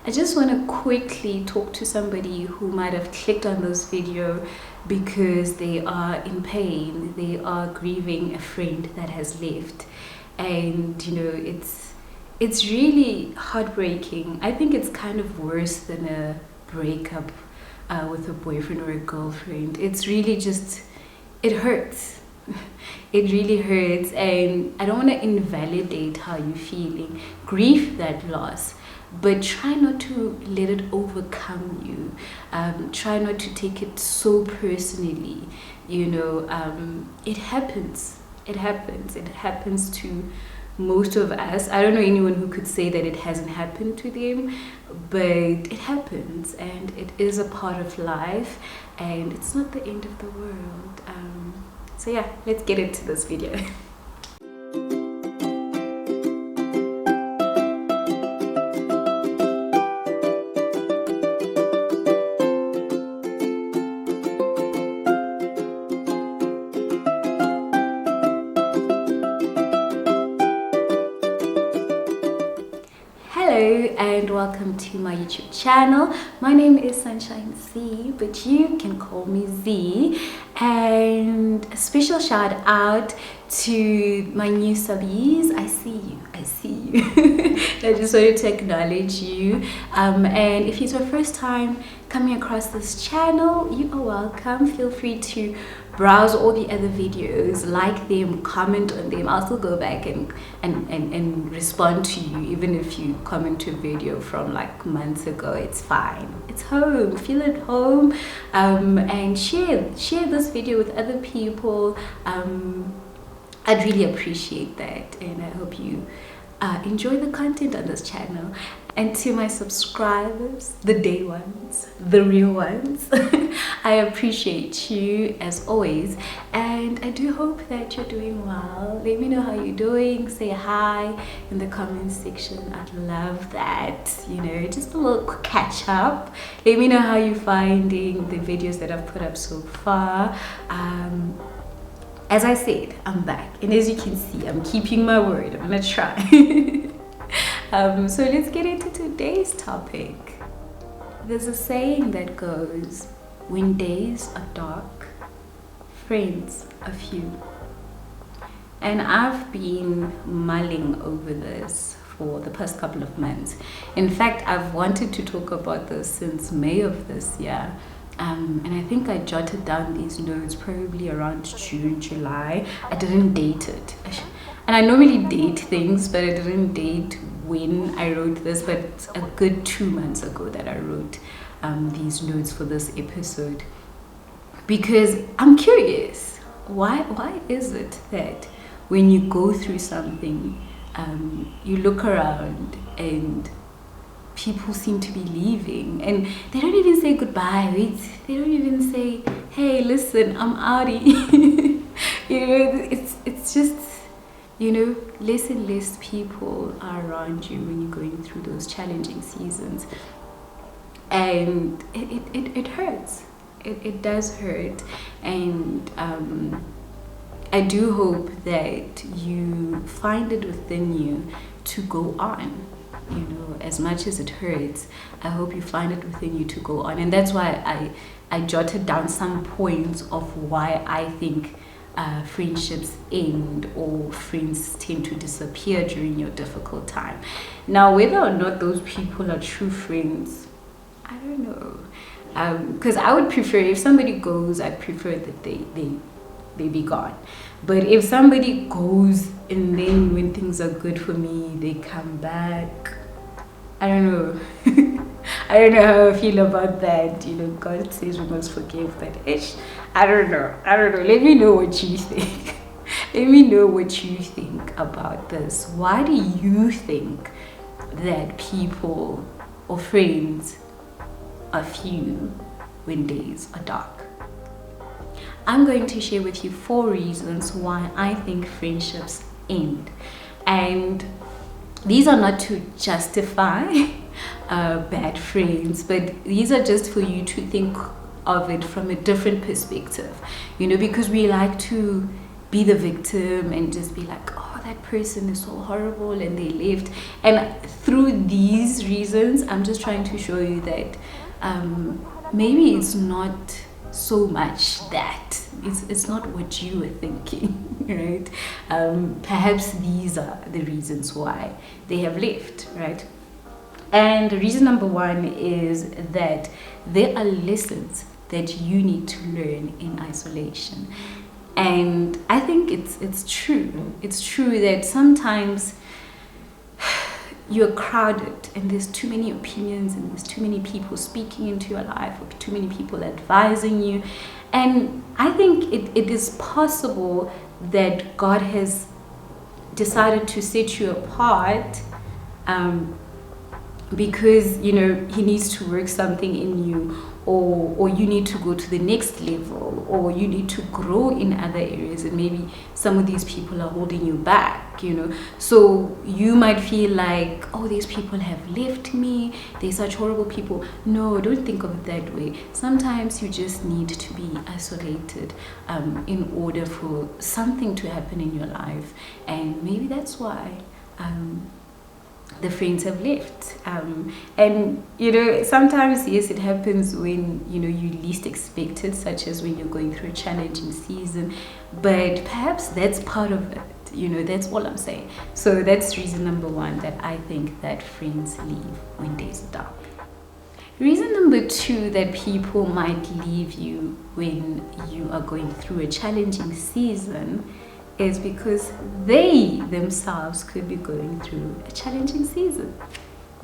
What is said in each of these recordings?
I just want to quickly talk to somebody who might have clicked on this video because they are in pain, they are grieving a friend that has left, and it's really heartbreaking. I think it's kind of worse than a breakup with a boyfriend or a girlfriend. It's really just, it hurts. It really hurts, and I don't want to invalidate how you're feeling. Grieve that loss, but try not to let it overcome you. Try not to take it so personally. It happens. It happens to most of us. I don't know anyone who could say that it hasn't happened to them, but it happens, and it is a part of life, and it's not the end of the world. So yeah, let's get into this video. Hello and welcome to my YouTube channel. My name is Sunshine Zee, but you can call me Z. And a special shout out to my new subbies. I see you. I just wanted to acknowledge you. And if it's your first time coming across this channel, you are welcome. Feel free to browse all the other videos, like them, comment on them. I'll still go back and respond to you, even if you comment to a video from like months ago. It's fine. It's home. Feel at home. And share this video with other people. I'd really appreciate that, and I hope you enjoy the content on this channel. And to my subscribers, the day ones, the real ones, I appreciate you as always, and I do hope that you're doing well. Let me know how you're doing. Say hi in the comment section. I'd love that. Just a little catch up. Let me know how you're finding the videos that I've put up so far. As I said, I'm back, and as you can see, I'm keeping my word. I'm gonna try. So let's get into today's topic. There's a saying that goes, when days are dark, friends are few. And I've been mulling over this for the past couple of months. In fact, I've wanted to talk about this since May of this year. And I think I jotted down these notes probably around June, July. I didn't date it. And I normally date things, but I didn't date when I wrote this. But it's a good 2 months ago that I wrote these notes for this episode. Because I'm curious, why is it that when you go through something, you look around and people seem to be leaving, and they don't even say goodbye. They don't even say, hey, listen, I'm outie. It's just, less and less people are around you when you're going through those challenging seasons, and it hurts. It does hurt, and I do hope that you find it within you to go on. As much as it hurts, I hope you find it within you to go on. And that's why I jotted down some points of why I think friendships end, or friends tend to disappear during your difficult time. Now, whether or not those people are true friends, I don't know. Because I would prefer, if somebody goes, I prefer that they be gone. But if somebody goes and then when things are good for me, they come back, I don't know. I don't know how I feel about that. God says we must forgive, but I don't know. Let me know what you think. Let me know what you think about this. Why do you think that people or friends are few when days are dark? I'm going to share with you 4 reasons why I think friendships end. And these are not to justify bad friends, but these are just for you to think of it from a different perspective. Because we like to be the victim and just be like, oh, that person is so horrible and they left. And through these reasons, I'm just trying to show you that maybe it's not so much that it's not what you were thinking, right? Perhaps these are the reasons why they have left, right? And reason number one is that there are lessons that you need to learn in isolation. And I think it's true. It's true that sometimes you're crowded and there's too many opinions and there's too many people speaking into your life or too many people advising you. And I think it is possible that God has decided to set you apart because, you know, he needs to work something in you, or you need to go to the next level, or you need to grow in other areas, and maybe some of these people are holding you back, you know. So you might feel like, oh, these people have left me, they're such horrible people. No, don't think of it that way. Sometimes you just need to be isolated in order for something to happen in your life, and maybe that's why the friends have left. And you know, sometimes, yes, it happens when, you know, you least expect it, such as when you're going through a challenging season, but perhaps that's part of it, you know. That's all I'm saying. So that's reason number one, that I think that friends leave when days are dark. Reason number two that people might leave you when you are going through a challenging season is because they themselves could be going through a challenging season.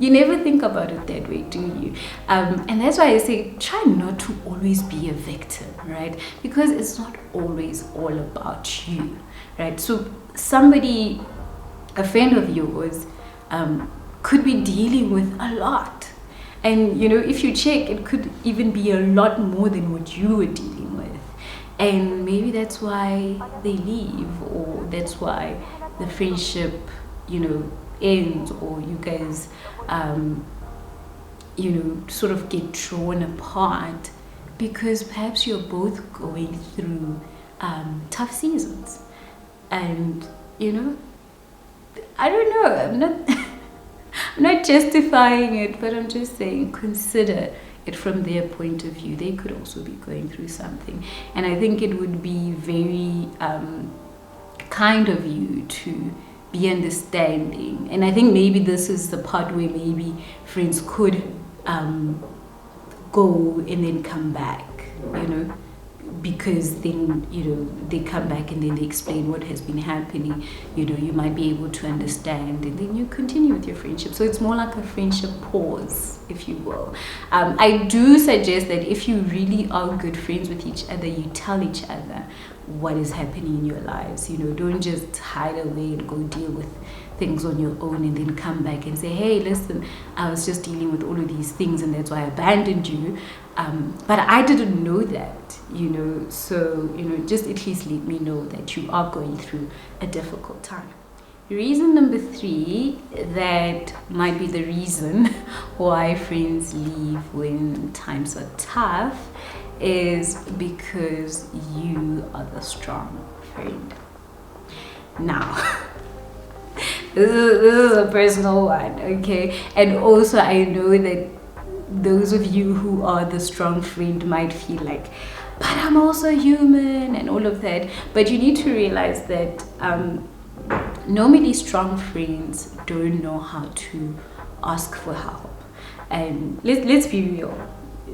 You never think about it that way, do you? And that's why I say try not to always be a victim, right? Because it's not always all about you, right? So somebody, a friend of yours, could be dealing with a lot. And, you know, if you check, it could even be a lot more than what you were dealing with. And maybe that's why they leave, or that's why the friendship, you know, ends, or you guys, you know, sort of get drawn apart, because perhaps you're both going through tough seasons. And, you know, I don't know, I'm not justifying it, but I'm just saying, consider it from their point of view. They could also be going through something, and I think it would be very kind of you to be understanding. And I think maybe this is the part where maybe friends could go and then come back, you know, because then, you know, they come back and then they explain what has been happening. You know, you might be able to understand, and then you continue with your friendship. So it's more like a friendship pause, if you will. I do suggest that if you really are good friends with each other, you tell each other what is happening in your lives. You know, don't just hide away and go deal with things on your own and then come back and say, hey, listen, I was just dealing with all of these things and that's why I abandoned you, but I didn't know that, you know. So, you know, just at least let me know that you are going through a difficult time. Reason number three, that might be the reason why friends leave when times are tough, is because you are the strong friend. Now, this is a personal one, okay? And also I know that those of you who are the strong friend might feel like, but I'm also human and all of that. But you need to realize that normally strong friends don't know how to ask for help. And let's be real.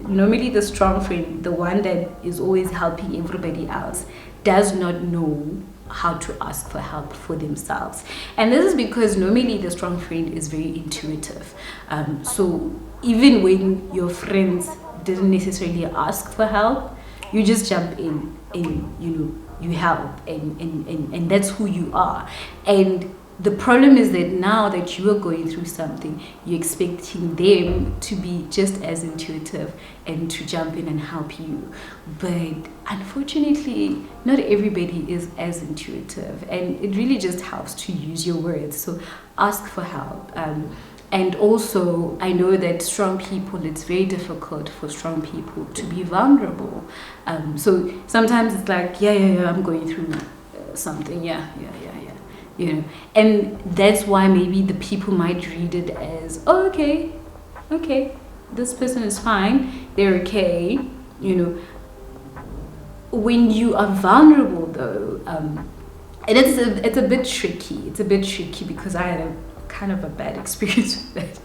Normally the strong friend, the one that is always helping everybody else, does not know how to ask for help for themselves. And this is because normally the strong friend is very intuitive. So even when your friends didn't necessarily ask for help, you just jump in and, you know, you help, and that's who you are. And the problem is that now that you are going through something, you're expecting them to be just as intuitive and to jump in and help you. But unfortunately, not everybody is as intuitive, and it really just helps to use your words. So ask for help. And also, I know that strong people, it's very difficult for strong people to be vulnerable. So sometimes it's like, yeah, I'm going through something, yeah. you know. And that's why maybe the people might read it as, oh, okay, this person is fine, they're okay, you know. When you are vulnerable though, and it's a bit tricky. It's a bit tricky because I had a kind of a bad experience with that.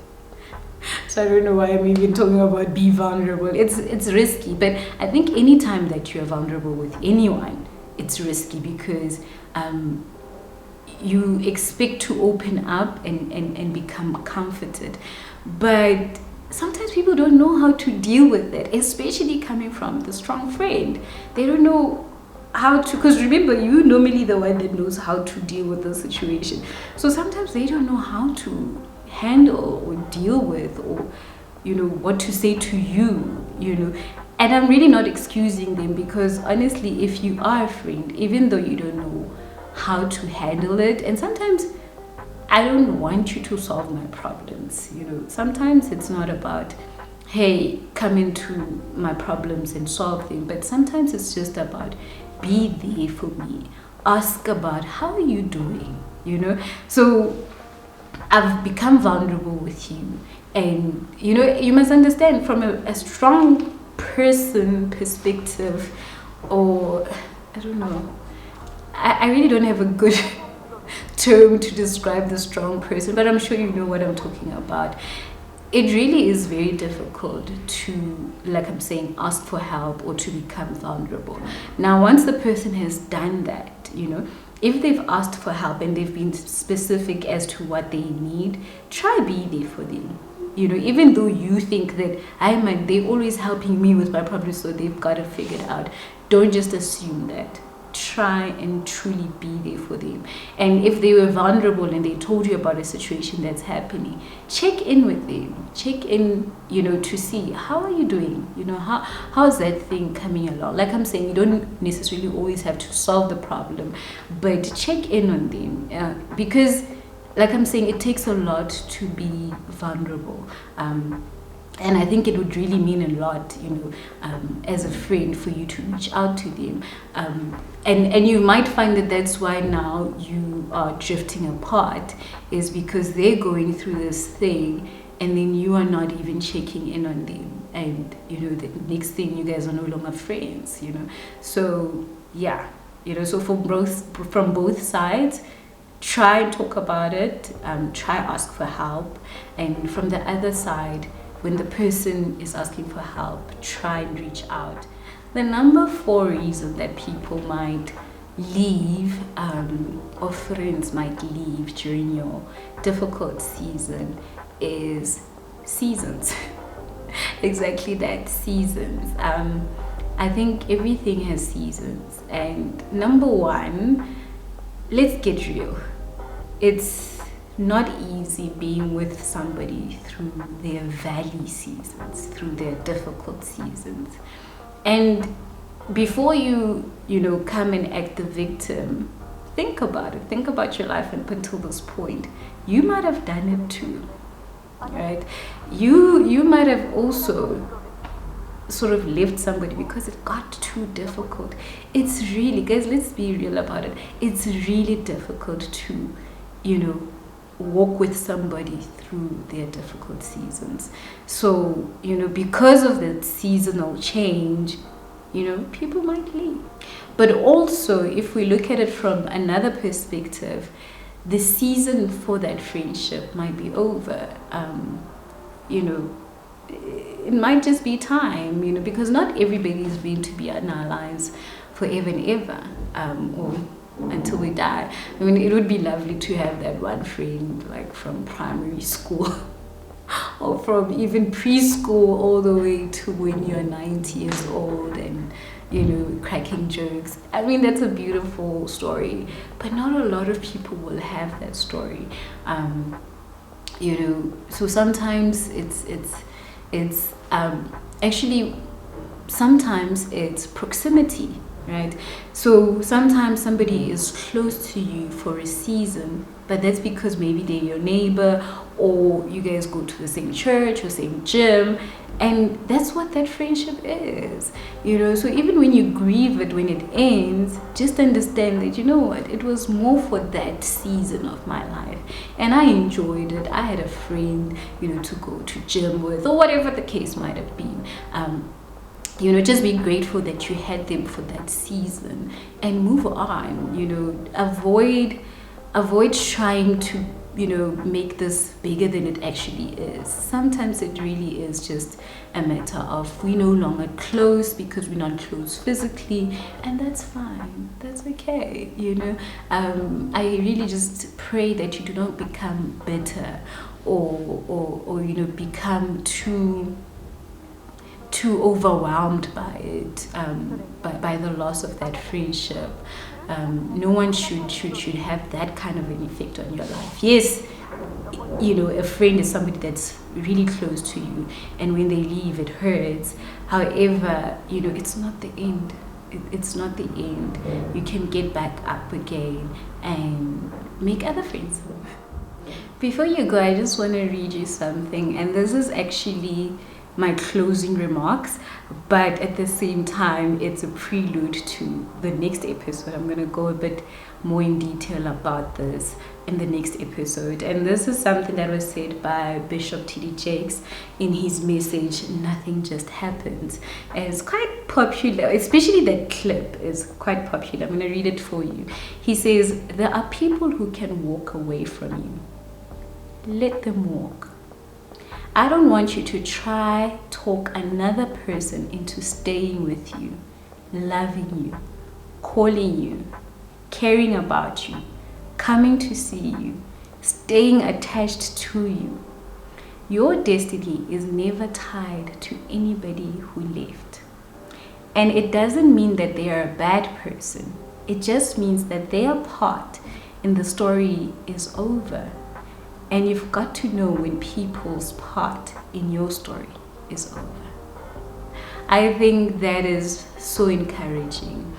So I don't know why I'm even talking about be vulnerable. It's risky, but I think anytime that you are vulnerable with anyone, it's risky because you expect to open up and become comforted. But sometimes people don't know how to deal with it, especially coming from the strong friend. They don't know how to, because remember, you normally the one that knows how to deal with the situation. So sometimes they don't know how to handle or deal with, or you know, what to say to you, you know. And I'm really not excusing them, because honestly, if you are a friend, even though you don't know how to handle it, and sometimes I don't want you to solve my problems, you know. Sometimes it's not about, hey, come into my problems and solve them, but sometimes it's just about be there for me, ask about how are you doing, you know. So I've become vulnerable with you, and you know, you must understand from a strong person perspective, or I don't know, I really don't have a good term to describe the strong person, but I'm sure you know what I'm talking about. It really is very difficult to, like I'm saying, ask for help or to become vulnerable. Now, once the person has done that, you know, if they've asked for help and they've been specific as to what they need, try be there for them. You know, even though you think that they're always helping me with my problems, so they've got it figured out. Don't just assume that. Try and truly be there for them. And if they were vulnerable and they told you about a situation that's happening, check in with them. Check in, you know, to see how are you doing. You know, how's that thing coming along. Like I'm saying, you don't necessarily always have to solve the problem, but check in on them, because like I'm saying, it takes a lot to be vulnerable. And I think it would really mean a lot, you know, as a friend, for you to reach out to them. And you might find that that's why now you are drifting apart, is because they're going through this thing and then you are not even checking in on them. And, you know, the next thing, you guys are no longer friends, you know. So, yeah, you know, so from both sides, try and talk about it, try ask for help. And from the other side, when the person is asking for help, try and reach out. The number 4 reason that people might leave, or friends might leave during your difficult season, is seasons. Exactly that, seasons. I think everything has seasons. And number 1, let's get real. It's not easy being with somebody through their valley seasons, through their difficult seasons. And before you know, come and act the victim, think about it. Think about your life up until this point. You might have done it too, right? You might have also sort of left somebody because it got too difficult. It's really, guys, let's be real about it. It's really difficult to, you know, walk with somebody through their difficult seasons. So, you know, because of that seasonal change, you know, people might leave. But also, if we look at it from another perspective, the season for that friendship might be over. You know, it might just be time, you know, because not everybody is going to be in our lives forever and ever, or until we die. I mean, it would be lovely to have that one friend, like from primary school or from even preschool all the way to when you're 90 years old, and, you know, cracking jokes. I mean, that's a beautiful story, but not a lot of people will have that story. You know, so sometimes it's actually, sometimes it's proximity, right? So sometimes somebody is close to you for a season, but that's because maybe they're your neighbor, or you guys go to the same church or same gym, And that's what that friendship is, you know. So even when you grieve it when it ends, just understand that, you know what, it was more for that season of my life, and I enjoyed it. I had a friend, you know, to go to gym with, or whatever the case might have been. You know, just be grateful that you had them for that season and move on. You know, avoid trying to, you know, make this bigger than it actually is. Sometimes it really is just a matter of we no longer close because we're not close physically, and that's fine. That's okay, you know. I really just pray that you do not become bitter or you know, become too overwhelmed by it, by the loss of that friendship. No one should have that kind of an effect on your life. Yes, you know, a friend is somebody that's really close to you, and when they leave, it hurts. However, you know, it's not the end. It's not the end. You can get back up again and make other friends. Before you go, I just want to read you something, and this is actually my closing remarks, but at the same time it's a prelude to the next episode. I'm going to go a bit more in detail about this in the next episode, and this is something that was said by Bishop T.D. Jakes in his message Nothing Just Happens. And it's quite popular, especially that clip is quite popular. I'm going to read it for you. He says, there are people who can walk away from you. Let them walk. I don't want you to talk another person into staying with you, loving you, calling you, caring about you, coming to see you, staying attached to you. Your destiny is never tied to anybody who left. And it doesn't mean that they are a bad person. It just means that their part in the story is over. And you've got to know when people's part in your story is over. I think that is so encouraging,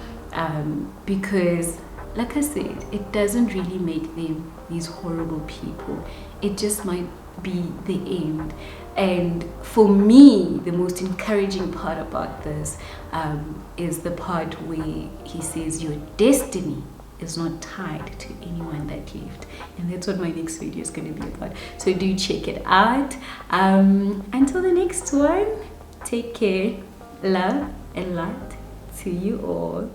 because, like I said, it doesn't really make them these horrible people. It just might be the end. And for me, the most encouraging part about this is the part where he says your destiny is not tied to anyone that left. And that's what my next video is going to be about. So do check it out. Until the next one, take care. Love and light to you all.